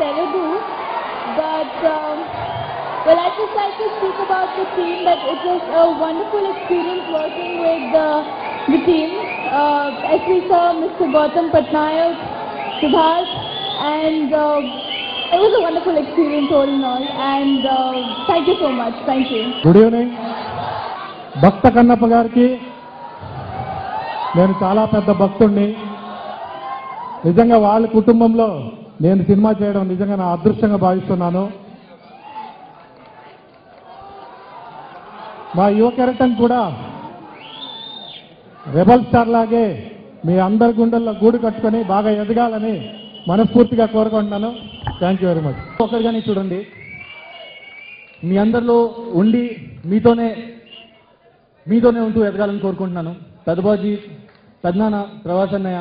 Telugu, but well, I just like to speak about the team that it was a wonderful experience working with the team. As we saw Mr. Gautam Patnaik, Subhash, and it was a wonderful experience all in all. And thank you so much. Thank you. Good evening. భక్త కన్నప్ప గారికి నేను చాలా పెద్ద భక్తుడిని. నిజంగా వాళ్ళ కుటుంబంలో నేను cinema చేయడం నిజంగా నా అదృష్టంగా భావిస్తున్నాను. మా యువ కెరటన్ కూడా రెబల్ స్టార్ లాగే మీ అందరి గుండెల్లో గూడు కట్టుకొని బాగా ఎదగాలని మనస్ఫూర్తిగా కోరుకుంటున్నాను. Thank you very much. ఒకరిగానే చూడండి, మీ అందరిలో ఉండి మీతోనే ఉంటూ ఎదగాలని కోరుకుంటున్నాను. పెద్దబాజీ, పెద్దనాన్న, ప్రవాస్ అన్నయ్య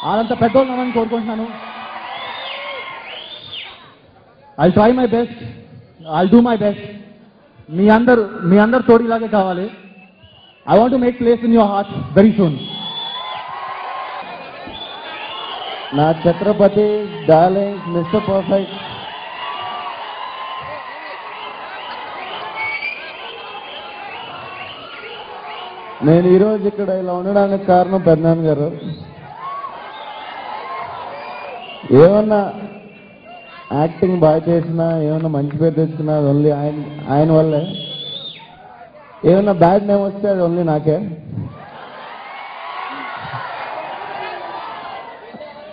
వాళ్ళంతా పెద్దోళ్ళు అవ్వాలని కోరుకుంటున్నాను. I try my best, I do my best. మీ అందరు తోడిలాగే కావాలి. I want to make place in your heart very soon. నా ఛత్రపతి, డార్లింగ్, మిస్టర్ పర్ఫెక్ట్, నేను ఈరోజు ఇక్కడ ఇలా ఉండడానికి కారణం పెద్దనాన్న గారు. ఏమన్నా యాక్టింగ్ బాగా చేసినా, ఏమన్నా మంచి పేరు తెచ్చుకున్నా అది ఓన్లీ ఆయన వల్లే. ఏమన్నా బ్యాడ్ నేమ్ వస్తే అది ఓన్లీ నాకే.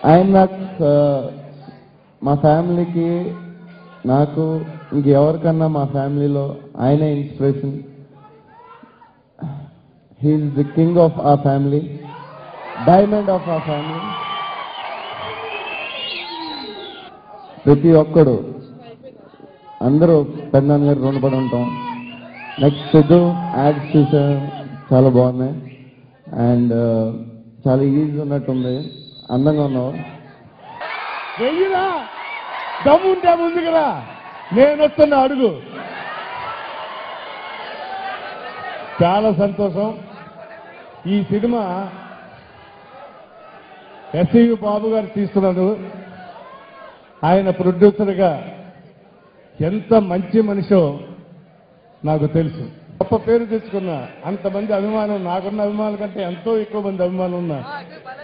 ఆయన నాకు మా ఫ్యామిలీకి, నాకు ఇంకెవరికన్నా మా ఫ్యామిలీలో ఆయనే inspiration. He's the king of our family, diamond of our family. ప్రతి ఒక్కడు అందరూ పెద్దనాన్న గారు రుణపడి ఉంటాం. నెక్స్ట్ సిద్ధు యాడ్స్ చూసా, చాలా బాగున్నాయి. అండ్ చాలా ఈజీ ఉన్నట్టుంది, అందంగా ఉన్నావు. వెయ్యిరా దమ్ముంటే ముందుకురా, నేను వస్తున్నా అడుగు. చాలా సంతోషం. ఈ సినిమా ఎస్వి బాబు గారు తీస్తున్నారు. ఆయన ప్రొడ్యూసర్గా ఎంత మంచి మనిషో నాకు తెలుసు. గొప్ప పేరు తెచ్చుకున్న అంతమంది అభిమానం, నాకున్న అభిమానుల కంటే ఎంతో ఎక్కువ మంది అభిమానులు ఉన్న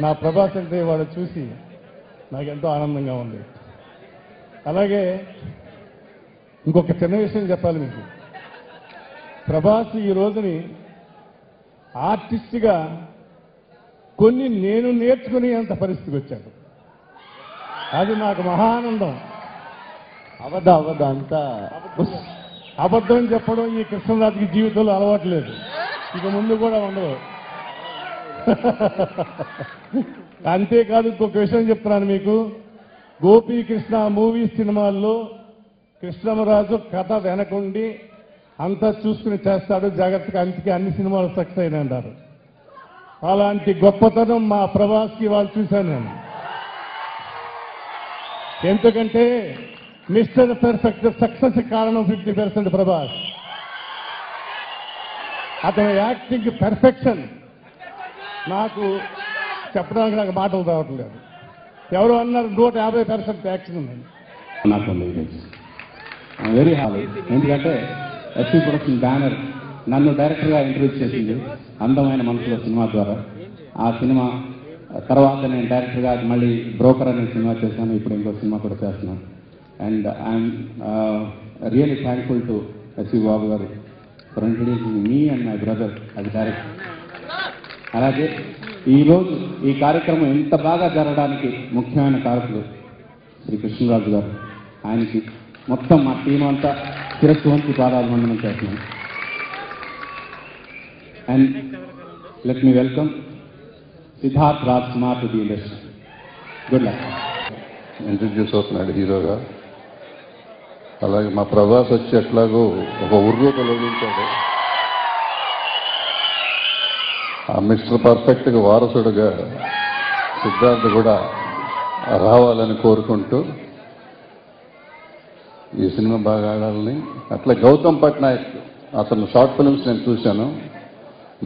నా ప్రభాస్ అంటే వాడు చూసి నాకెంతో ఆనందంగా ఉంది. అలాగే ఇంకొక చిన్న విషయం చెప్పాలి మీకు. ప్రభాస్ ఈ రోజుని ఆర్టిస్ట్గా కొన్ని నేను నేర్చుకునే అంత పరిస్థితికి వచ్చాడు. అది నాకు మహానందం. అబద్ధం అంతా అబద్ధం చెప్పడం ఈ కృష్ణరాజుకి జీవితంలో అలవాట్లేదు, ఇక ముందు కూడా ఉండదు. అంతేకాదు ఇంకొక విషయం చెప్తున్నాను మీకు. గోపీకృష్ణ మూవీ సినిమాల్లో కృష్ణమరాజు కథ వెనకుండి అంతా చూసుకుని చేస్తాడు జాగ్రత్తగా. అందుకే అన్ని సినిమాలు సక్సెస్ అయినా అంటారు. అలాంటి గొప్పతనం మా ప్రభాస్కి వాళ్ళు చూశాను నేను. ఎందుకంటే మిస్టర్ పర్ఫెక్ట్ సక్సెస్ కారణం 50% ప్రభాస్. అతని యాక్టింగ్ పర్ఫెక్షన్ నాకు చెప్పడానికి నాకు మాటలు రావట్లేదు. ఎవరు అన్నారు 150% యాక్టింగ్ ఉందని. నాకు వెరీ హ్యాపీ. ఎందుకంటే ఎస్వి ప్రొడక్షన్ బ్యానర్ నన్ను డైరెక్టర్గా ఇంట్రడ్యూస్ చేసింది అందమైన మనసులో సినిమా ద్వారా. ఆ సినిమా తర్వాత నేను డైరెక్టర్గా మళ్ళీ బ్రోకర్ అనే సినిమా చేశాను. ఇప్పుడు ఇంకో సినిమా కూడా చేస్తున్నాను. And I'm really thankful to SV Babu garu for introducing me and my brother అది డైరెక్టర్. అలాగే ఈరోజు ఈ కార్యక్రమం ఇంత బాగా జరగడానికి ముఖ్యమైన కారకులు శ్రీ కృష్ణరాజు గారు. ఆయనకి మొత్తం మా టీం అంతా శిరస్సు వంచి పాదాభివందనం చేస్తున్నాం. And let me welcome Siddharth Raj Kumar to the industry. Good luck. Introduce అవుతున్నాడు హీరోగా. అలాగే మా ప్రభాస్ వచ్చి ఎట్లాగో ఒక ఉర్రు తొలగించాడు. ఆ మిస్టర్ పర్ఫెక్ట్గా వారసుడుగా సిద్ధార్థ్ కూడా రావాలని కోరుకుంటూ ఈ సినిమా బాగా ఆడాలని. అట్లా గౌతమ్ పట్నాయక్, అతను షార్ట్ ఫిల్మ్స్ నేను చూశాను,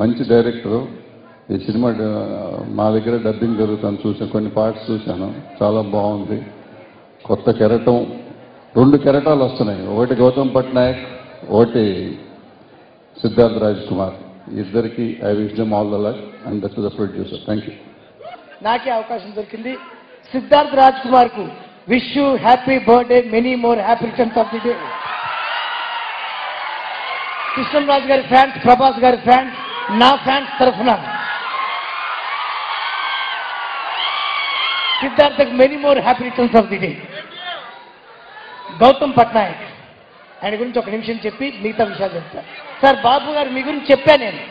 మంచి డైరెక్టరు. ఈ సినిమా మా దగ్గర డబ్బింగ్ జరుగుతుంది చూసాను, కొన్ని పార్ట్స్ చూశాను, చాలా బాగుంది. కొత్త కెరటం, 2 కెరటాలు వస్తున్నాయి. ఒకటి గౌతమ్ పట్నాయక్, ఒకటి సిద్ధార్థ్ రాజ్ కుమార్. ఇద్దరికి I wish them all the luck and to the producer. Thank you. నాకే అవకాశం దొరికింది. సిద్ధార్థ్ రాజ్ కుమార్ కు wish you happy birthday, many more happy returns of the day. Krishnaraju గారి ఫ్యాన్స్, ప్రభాస్ గారి ఫ్యాన్స్, నా ఫ్యాన్స్ తరఫున సిద్ధార్థకు many more happy returns of the day. Gautham Patnaik ఆయన గురించి ఒక నిమిషం చెప్పి మిగతా విషయాలు చెప్తా. సార్ బాబు గారు మీ గురించి చెప్పా, నేను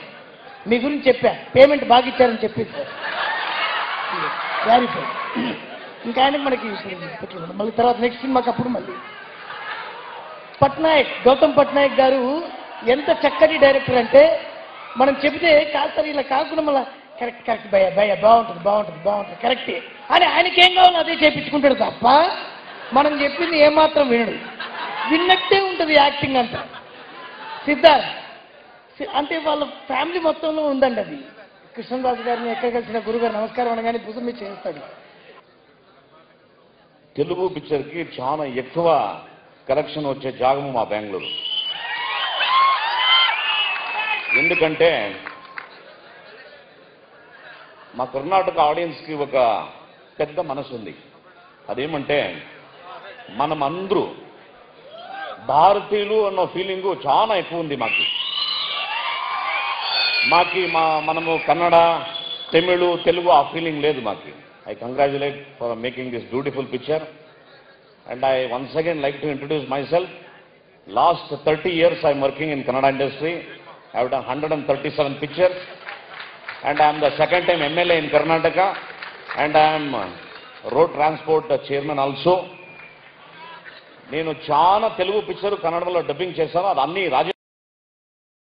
మీ గురించి చెప్పా, పేమెంట్ బాగా ఇచ్చారని చెప్పి క్లారిఫై. ఇంకా ఆయనకి మనకి మళ్ళీ తర్వాత నెక్స్ట్ సినిమాకి అప్పుడు మళ్ళీ పట్నాయక్, గౌతమ్ పట్నాయక్ గారు ఎంత చక్కటి డైరెక్టర్ అంటే మనం చెబితే కాదు సార్ ఇలా కాకుండా మళ్ళీ కరెక్ట్ కరెక్ట్ భయ భయ బాగుంటుంది బాగుంటుంది బాగుంటుంది కరెక్టే అని ఆయనకేం కావాలో అదే చేయించుకుంటాడు తప్ప మనం చెప్పింది ఏమాత్రం వినడు. విన్నట్టే ఉంటుంది యాక్టింగ్ అంతా. సిద్ధార్థ్ అంటే వాళ్ళ ఫ్యామిలీ మొత్తంలో ఉందండి అది. కృష్ణరాజు గారిని ఎక్కడ కలిసిన గురుగారు నమస్కారం అనగానే భుజం మీద చేస్తాడు. తెలుగు పిక్చర్కి చాలా ఎక్కువ కలెక్షన్ వచ్చే జాగము మా బెంగళూరు. ఎందుకంటే మా కర్ణాటక ఆడియన్స్కి ఒక పెద్ద మనసు ఉంది. అదేమంటే మనమందరూ భారతీయులు అన్న ఫీలింగు చాలా ఎక్కువ ఉంది మనము కన్నడ, తమిళ, తెలుగు ఆ ఫీలింగ్ లేదు మాకు. I congratulate for making this beautiful picture, and I once again like to introduce myself. Last 30 years I am working in Kannada industry. I have done 137 pictures, and I am the second time MLA in Karnataka, and I am road transport chairman also. నేను చాలా Telugu picture కన్నడలో dubbing చేశాను. అది అన్ని రాజ